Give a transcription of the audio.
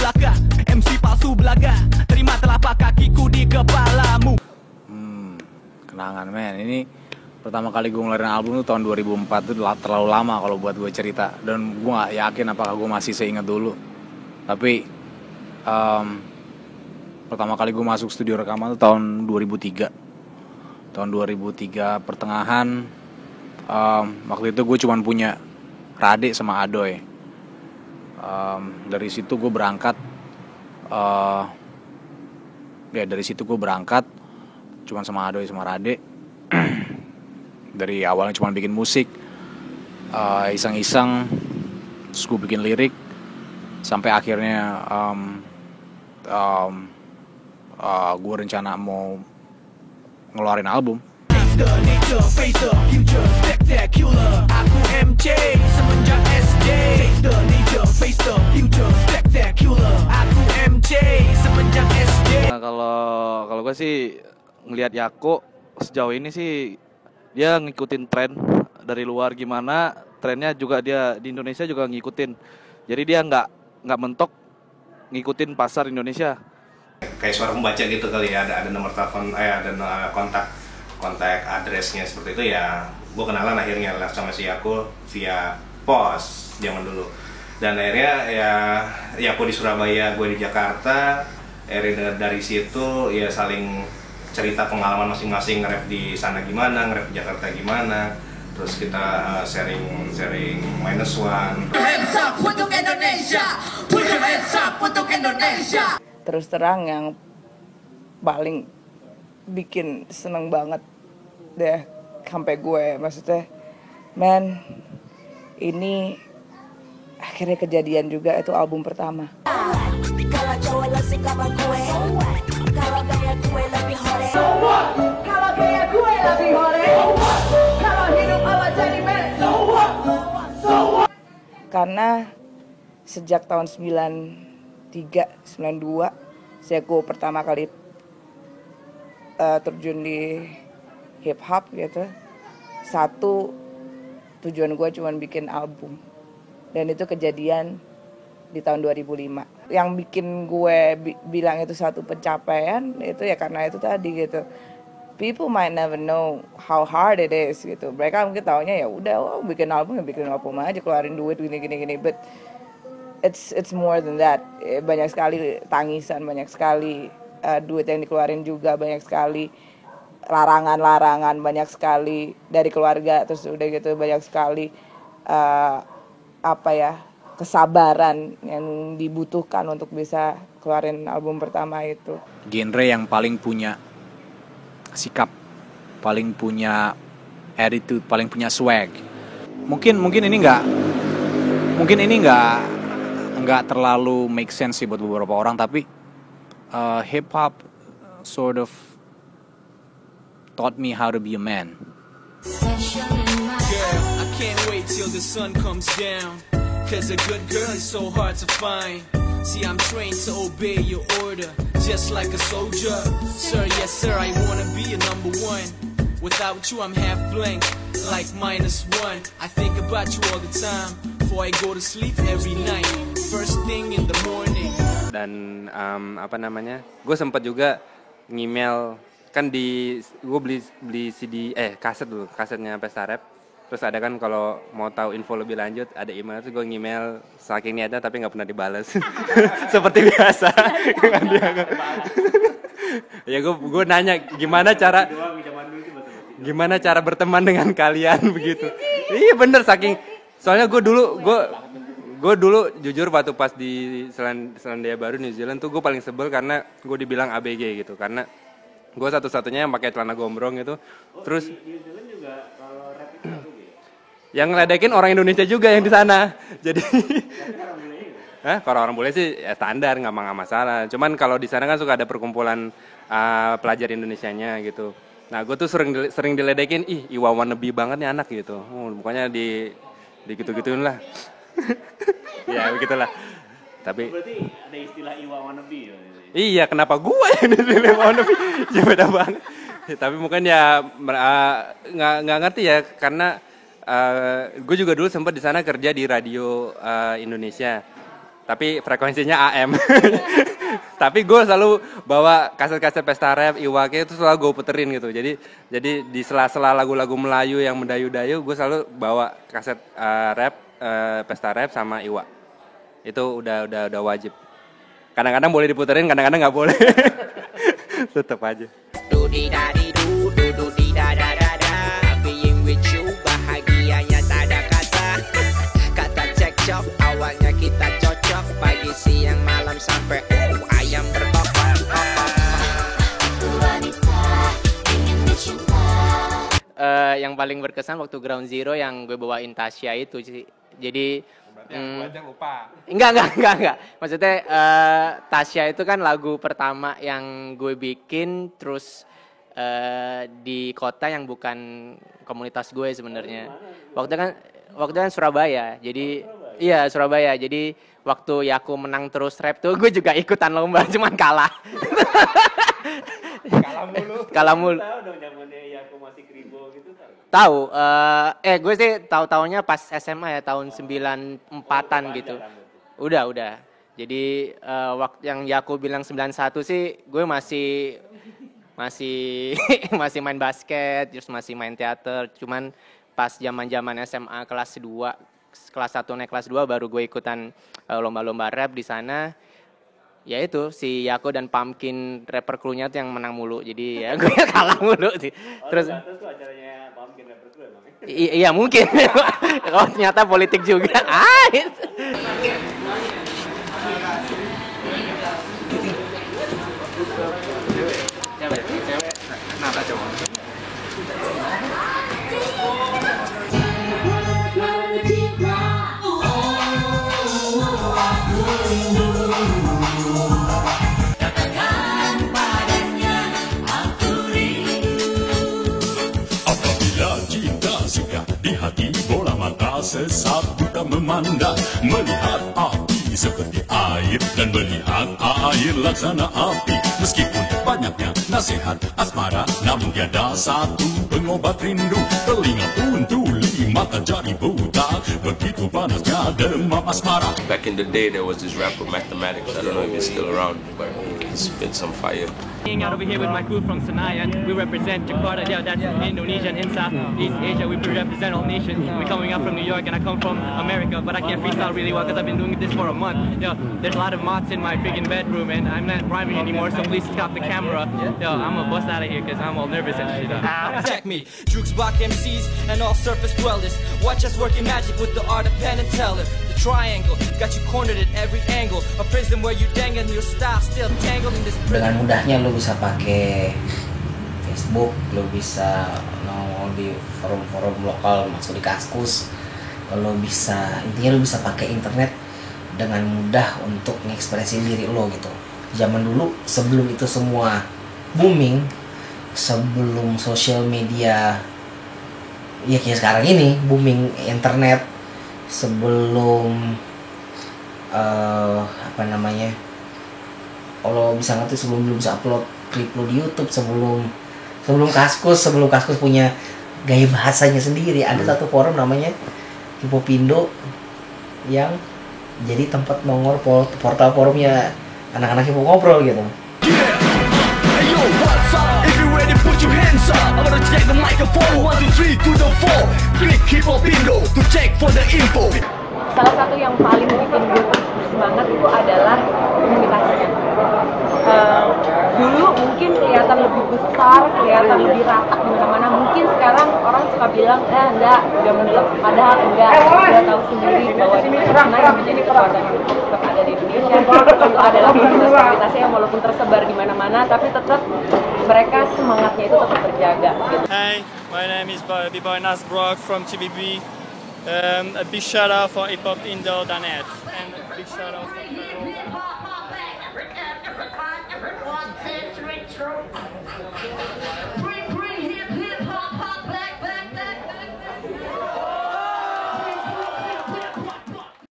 belaka, MC palsu belaga, terima telapak kakiku di kepalamu. Kenangan men, ini pertama kali gue ngeluarin album tuh tahun 2004 tuh terlalu lama kalau buat gue cerita. Dan gue gak yakin apakah gue masih seingat dulu. Tapi pertama kali gue masuk studio rekaman tuh tahun 2003. Tahun 2003 pertengahan, waktu itu gue cuma punya Rade sama Adoy. Dari situ gue berangkat, cuman sama Adoy sama Rade. Dari awalnya cuma bikin musik, iseng-iseng, terus gue bikin lirik, sampai akhirnya gue rencana mau ngeluarin album. Aku MC semenjak SD. Aku MC semenjak SD. Nah, kalau gue sih ngelihat Yako sejauh ini sih dia ngikutin tren dari luar, gimana trennya juga dia di Indonesia juga ngikutin. Jadi dia nggak mentok ngikutin pasar Indonesia. Kayak suara pembaca gitu kali ya, ada nomor telepon, ada kontak adresnya seperti itu ya. Gue kenalan akhirnya sama si Yako via pos zaman dulu. Dan akhirnya ya Yako di Surabaya, gue di Jakarta. Akhirnya dari situ ya saling cerita pengalaman masing-masing, nge-rap di sana gimana, nge-rap di Jakarta gimana. Terus kita sharing minus one. Hands up untuk Indonesia, put your hands up untuk Indonesia. Terus terang yang paling bikin seneng banget deh sampai gue, maksudnya man, ini akhirnya kejadian juga, itu album pertama. Kalau cowok lo suka sama gue, kalau gaya gue lebih hore, kalau gaya gue lebih hore, kalau hidup Allah jadi men, Karena sejak tahun 93, 92 saya pertama kali terjun di hip hop gitu. Satu, tujuan gue cuma bikin album, dan itu kejadian di tahun 2005. Yang bikin gue bilang itu satu pencapaian itu ya karena itu tadi gitu. People might never know how hard it is gitu. Mereka mungkin taunya ya udah bikin album aja, keluarin duit gini. But it's more than that. Banyak sekali tangisan, banyak sekali duit yang dikeluarin juga, banyak sekali larangan banyak sekali dari keluarga, terus udah gitu banyak sekali kesabaran yang dibutuhkan untuk bisa keluarin album pertama itu. Genre yang paling punya sikap, paling punya attitude, paling punya swag. Mungkin ini nggak terlalu make sense sih buat beberapa orang, tapi hip hop sort of taught me how to be a man. Girl, I can't wait till the sun comes down, 'cause a good girl is so hard to find. See, I'm trained to obey your order, just like a soldier. Sir, yes sir, I wanna be a number one. Without you I'm half blank, like -1. I think about you all the time, before I go to sleep every night, first thing in the morning. Dan gue sempat juga ngemail, kan gue beli CD kasetnya Pesta Rap. Terus ada kan kalau mau tahu info lebih lanjut ada email, terus gue ngemail saking niatnya tapi nggak pernah dibalas. Seperti biasa. Ya gue nanya gimana cara berteman dengan kalian begitu. Iya bener, soalnya gue dulu jujur waktu pas di Selandia Baru New Zealand tuh gue paling sebel karena gue dibilang ABG gitu, karena gue satu-satunya yang pakai celana gombrong gitu. Terus New Zealand juga kalau rap itu yang ngeledekin orang Indonesia juga yang di sana. Jadi kalau orang bule sih ya standar, nggak masalah. Cuman kalau di sana kan suka ada perkumpulan pelajar Indonesianya gitu. Nah gue tuh sering diledekin, Iwa wannabe banget nih anak gitu. Pokoknya di gitu-gituin lah. Ya begitulah. Tapi berarti ada istilah Iwa wannabe ya? Iya, kenapa gue yang istilah Iwa wannabe? Ya beda banget. Tapi mungkin ya nggak ngerti ya, karena gue juga dulu sempat di sana kerja di radio Indonesia. tapi frekuensinya AM. Tapi gue selalu bawa kaset-kaset pesta rap, Iwake itu selalu gue puterin gitu. Jadi di sela-sela lagu-lagu Melayu yang mendayu-dayu, gue selalu bawa kaset rap, pesta rap sama Iwa. Itu udah wajib. Kadang-kadang boleh diputerin, kadang-kadang nggak boleh. Tetep aja. Being with you bahagianya tak ada kata. Kata cekcok awalnya kita cocok. Pagi siang malam sampai ayam berkokok. Yang paling berkesan waktu Ground Zero yang gue bawain Tasya itu sih. Jadi lupa. Enggak. Maksudnya Tasya itu kan lagu pertama yang gue bikin terus di kota yang bukan komunitas gue sebenarnya. Waktu kan Surabaya. Jadi iya Surabaya. Jadi waktu Yaku menang terus rap tuh gue juga ikutan lomba cuman kalah. Kalah mulu. Tahu dong zamannya Yaku masih kribo gitu tahu. Gue sih tahu-taunya pas SMA ya tahun 94-an gitu. Udah. Jadi waktu yang Yaku bilang 91 sih gue masih main basket, terus masih main teater. Cuman pas zaman SMA kelas 1 naik kelas 2 baru gue ikutan lomba-lomba rap di sana. Ya itu si Yako dan Pumpkin rapper crew-nya tuh yang menang mulu. Jadi ya gue kalah mulu sih. Terus tuh acaranya Pumpkin rapper crew emang. Iya mungkin. Oh ternyata politik juga. Kenapa coba? Apabila cinta suka di hati, bola mata sesat buta memandang, melihat api seperti air dan melihat air laksana api. Meskipun banyaknya nasihat asmara, namun tiada satu pengobat rindu. Telinga pun tuli, mata jadi buta, begitu panasnya demam asmara. Back in the day, there was this rapper Mathematics. I don't know if he's still around, but he spit some fire. Hanging out over here with my crew from Senayan. We represent Jakarta, yeah, that's Indonesia and in Southeast Asia. We represent all nations. We're coming up from New York and I come from America, but I can't freestyle really well because I've been doing this for a month. Yo, there's a lot of moths in my freaking bedroom and I'm not rhyming anymore, so please stop the camera. Yo, I'm gonna bust out of here because I'm all nervous and shit. Check me, Drooks block MCs and all surface dwellers. Watch us working magic with the art of pen and teller. The triangle got you cornered at every angle. A prison where you dang and your style still tangled in this prison. Dengan mudahnya lo bisa pakai Facebook, lo bisa nongol di forum-forum lokal, masuk di Kaskus. Lo bisa, intinya lo bisa pakai internet dengan mudah untuk mengekspresi diri lo gitu. Zaman dulu sebelum itu semua booming, sebelum sosial media ya kayak sekarang ini booming internet, sebelum kalau bisa ngerti sebelum belum bisa upload klip lo di YouTube, sebelum Kaskus punya gaya bahasanya sendiri. Ada satu forum namanya Hipopindo yang jadi tempat nongol portal forumnya anak-anak hip hop ngobrol gitu. Salah satu yang paling bikin gue semangat itu adalah komunitasnya. Dulu mungkin kelihatan lebih besar, kelihatan lebih rata di mana-mana. Mungkin sekarang orang suka bilang, enggak, udah mendelep. Padahal enggak, udah tahu sendiri bahwa di mana yang menjadi kekuatan tetap ada di Indonesia. Itu adalah komunitas-komunitasnya yang walaupun tersebar di mana-mana, tapi tetap mereka semangatnya itu tetap terjaga. Gitu. Hi, my name is B-Boy Nasbrock from TVB. A big shout out for hiphop.indo.net and a big shout out for One, two, three,